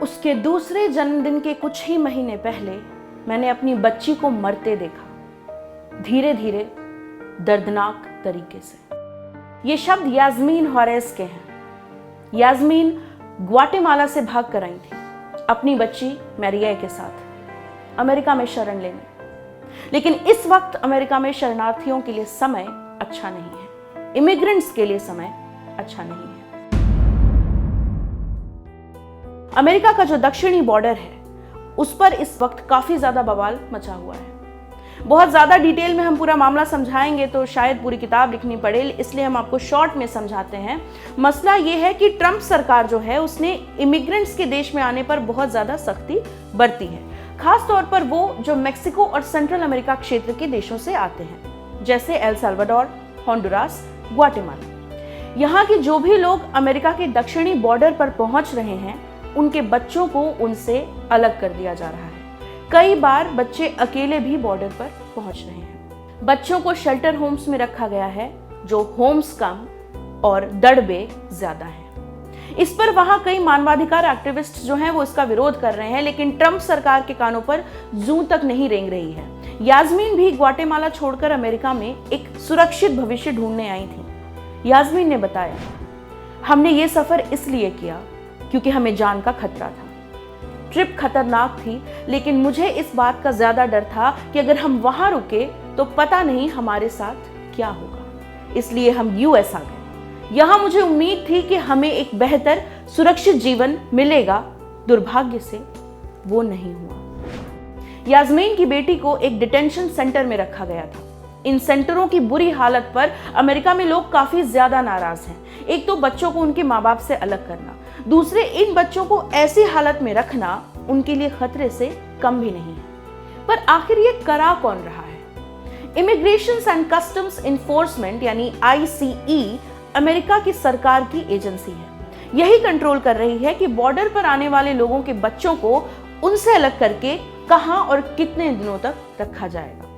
उसके दूसरे जन्मदिन के कुछ ही महीने पहले मैंने अपनी बच्ची को मरते देखा, धीरे धीरे, दर्दनाक तरीके से। ये शब्द यास्मीन होरेस के हैं। यास्मीन ग्वाटेमाला से भाग कर आई थी अपनी बच्ची मैरिया के साथ अमेरिका में शरण लेने। लेकिन इस वक्त अमेरिका में शरणार्थियों के लिए समय अच्छा नहीं है, इमिग्रेंट्स के लिए समय अच्छा नहीं है। अमेरिका का जो दक्षिणी बॉर्डर है उस पर इस वक्त काफी ज्यादा बवाल मचा हुआ है। बहुत ज्यादा डिटेल में हम पूरा मामला समझाएंगे तो शायद पूरी किताब लिखनी पड़े, इसलिए हम आपको शॉर्ट में समझाते हैं। मसला यह है कि ट्रंप सरकार जो है उसने इमिग्रेंट्स के देश में आने पर बहुत ज्यादा सख्ती बरती है, खास तौर पर वो जो मेक्सिको और सेंट्रल अमेरिका क्षेत्र के देशों से आते हैं, जैसे एल साल्वाडोर, होंडुरास, ग्वाटेमाला। यहाँ के जो भी लोग अमेरिका के दक्षिणी बॉर्डर पर पहुंच रहे हैं उनके बच्चों को उनसे अलग कर दिया जा रहा है। कई बार बच्चे अकेले भी बॉर्डर पर पहुंच रहे हैं। बच्चों को शेल्टर होम्स में रखा गया है, जो होम्स कम और दड़बे ज्यादा हैं। इस पर वहां कई मानवाधिकार एक्टिविस्ट जो हैं वो इसका विरोध कर रहे हैं, लेकिन ट्रंप सरकार के कानों पर जूं तक नहीं रेंग रही है। यास्मीन भी ग्वाटेमाला छोड़कर अमेरिका में एक सुरक्षित भविष्य ढूंढने आई थी। यास्मीन ने बताया, हमने ये सफर इसलिए किया क्योंकि हमें जान का खतरा था। ट्रिप खतरनाक थी, लेकिन मुझे इस बात का ज्यादा डर था कि अगर हम वहां रुके तो पता नहीं हमारे साथ क्या होगा, इसलिए हम यूएस आ गए। यहां मुझे उम्मीद थी कि हमें एक बेहतर सुरक्षित जीवन मिलेगा। दुर्भाग्य से वो नहीं हुआ। यास्मीन की बेटी को एक डिटेंशन सेंटर में रखा गया था। इन सेंटरों की बुरी हालत पर अमेरिका में लोग काफी ज्यादा नाराज हैं। एक तो बच्चों को उनके माँ बाप से अलग करना, दूसरे इन बच्चों को ऐसी हालत में रखना उनके लिए खतरे से कम भी नहीं है। पर आखिर ये करा कौन रहा है? इमिग्रेशन एंड कस्टम्स इन्फोर्समेंट यानी ICE अमेरिका की सरकार की एजेंसी है। यही कंट्रोल कर रही है कि बॉर्डर पर आने वाले लोगों के बच्चों को उनसे अलग करके कहां और कितने दिनों तक रखा जाएगा।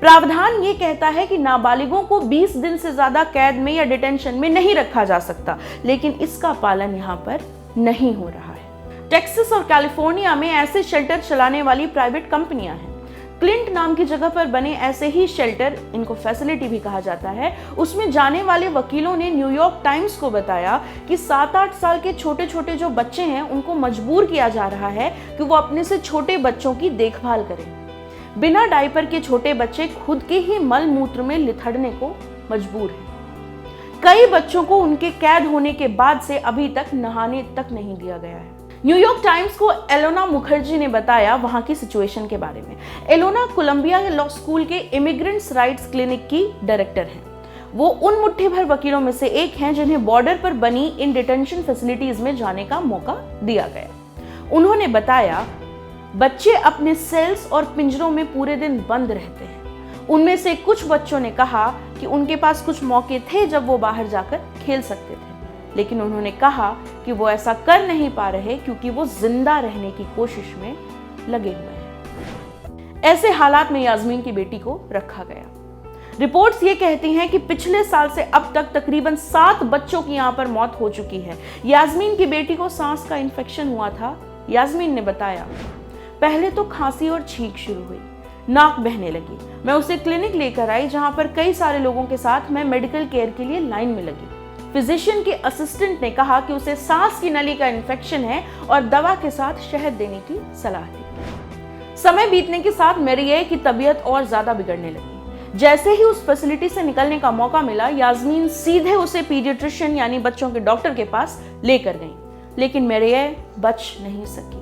प्रावधान ये कहता है कि नाबालिगों को 20 दिन से ज्यादा कैद में या डिटेंशन में नहीं रखा जा सकता, लेकिन इसका पालन यहाँ पर नहीं हो रहा है। टेक्सास और कैलिफोर्निया में ऐसे शेल्टर चलाने वाली प्राइवेट कंपनियां हैं। क्लिंट नाम की जगह पर बने ऐसे ही शेल्टर, इनको फैसिलिटी भी कहा जाता है, उसमें जाने वाले वकीलों ने न्यूयॉर्क टाइम्स को बताया कि 7-8 साल के छोटे छोटे जो बच्चे हैं उनको मजबूर किया जा रहा है कि वो अपने से छोटे बच्चों की देखभाल करें। बिना डायपर के छोटे बच्चे खुद के ही मल मूत्र में लिथड़ने को मजबूर हैं। कई बच्चों को उनके कैद होने के बाद से अभी तक नहाने तक नहीं दिया गया है। न्यूयॉर्क टाइम्स को एलोना मुखर्जी ने बताया वहां की सिचुएशन के बारे में। एलोना कोलंबिया लॉ स्कूल के इमिग्रेंट्स राइट्स क्लिनिक की डायरेक्टर हैं। वो उन मुट्ठी भर वकीलों में से एक हैं जिन्हें बॉर्डर पर बनी इन डिटेंशन फैसिलिटीज में जाने का मौका दिया गया। उन्होंने बताया, बच्चे अपने सेल्स और पिंजरों में पूरे दिन बंद रहते हैं। उनमें से कुछ बच्चों ने कहा कि उनके पास कुछ मौके थे जब वो बाहर जाकर खेल सकते थे, लेकिन उन्होंने कहा कि वो ऐसा कर नहीं पा रहे क्योंकि वो जिंदा रहने की कोशिश में लगे हुए हैं। ऐसे हालात में यास्मीन की बेटी को रखा गया। रिपोर्ट्स ये कहती हैं कि पिछले साल से अब तक तकरीबन 7 बच्चों की यहाँ पर मौत हो चुकी है। यास्मीन की बेटी को सांस का इन्फेक्शन हुआ था। यास्मीन ने बताया, पहले तो खांसी और छींक शुरू हुई, नाक बहने लगी। मैं उसे क्लिनिक लेकर आई जहां पर कई सारे लोगों के साथ मैं मेडिकल केयर के लिए लाइन में लगी। फिजिशियन के असिस्टेंट ने कहा कि उसे सांस की नली का इन्फेक्शन है और दवा के साथ शहद देने की सलाह दी। समय बीतने के साथ मैरिया की तबीयत और ज्यादा बिगड़ने लगी। जैसे ही उस फैसिलिटी से निकलने का मौका मिला, यास्मीन सीधे उसे पीडियाट्रिशियन यानी बच्चों के डॉक्टर के पास लेकर गई, लेकिन मैरिया बच नहीं सकी।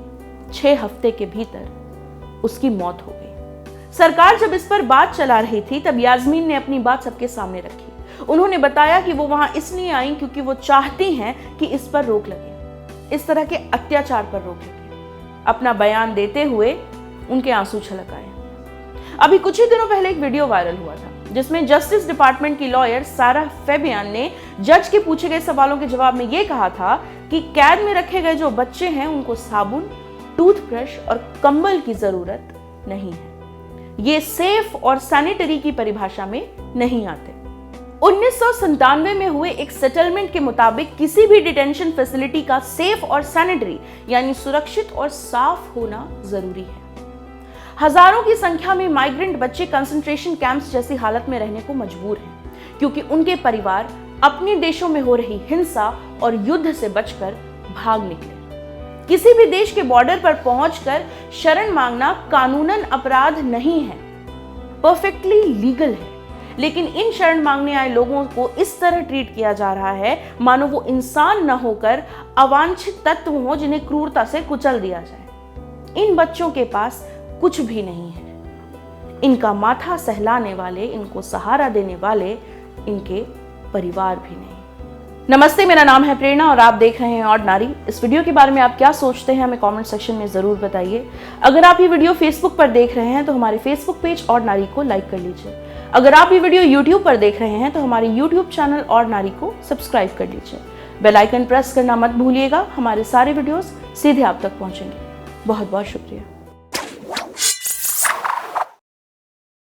6 हफ्ते के भीतर उसकी मौत हो गई। सरकार जब इस पर बात चला रही थी तब यास्मीन ने अपनी बात सबके सामने रखी। उन्होंने बताया कि वो वहां इसलिए आई क्योंकि वो चाहती हैं कि इस पर रोक लगे, इस तरह के अत्याचार पर रोक लगे। अपना बयान देते हुए उनके आंसू छलक आए। अभी कुछ ही दिनों पहले एक वीडियो वायरल हुआ था जिसमें जस्टिस डिपार्टमेंट की लॉयर सारा फेबियन ने जज के पूछे गए सवालों के जवाब में यह कहा था कि कैद में रखे गए जो बच्चे हैं उनको साबुन, टूथब्रश और कंबल की जरूरत नहीं है। ये सेफ और सैनिटरी की परिभाषा में नहीं आते। 1997 में हुए एक सेटलमेंट के मुताबिक किसी भी डिटेंशन फैसिलिटी का सेफ और सैनिटरी यानी सुरक्षित और साफ होना जरूरी है। हजारों की संख्या में माइग्रेंट बच्चे कंसंट्रेशन कैंप्स जैसी हालत में रहने को मजबूर हैं, क्योंकि उनके परिवार अपने देशों में हो रही हिंसा और युद्ध से बचकर भाग निकले। किसी भी देश के बॉर्डर पर पहुंचकर शरण मांगना कानूनन अपराध नहीं है, परफेक्टली लीगल है, लेकिन इन शरण मांगने आए लोगों को इस तरह ट्रीट किया जा रहा है मानो वो इंसान न होकर अवांछित तत्व हो जिन्हें क्रूरता से कुचल दिया जाए। इन बच्चों के पास कुछ भी नहीं है, इनका माथा सहलाने वाले, इनको सहारा देने वाले इनके परिवार भी नहीं। नमस्ते, मेरा नाम है प्रेरणा और आप देख रहे हैं ऑर्डिनरी। इस वीडियो के बारे में आप क्या सोचते हैं हमें कमेंट सेक्शन में जरूर बताइए। अगर आप ये वीडियो फेसबुक पर देख रहे हैं तो हमारे फेसबुक पेज ऑर्डिनरी को लाइक कर लीजिए। अगर आप ये वीडियो यूट्यूब पर देख रहे हैं तो हमारे यूट्यूब चैनल ऑर्डिनरी को सब्सक्राइब कर लीजिए। बेल आइकन प्रेस करना मत भूलिएगा, हमारे सारे वीडियोस सीधे आप तक पहुंचेंगे। बहुत बहुत शुक्रिया।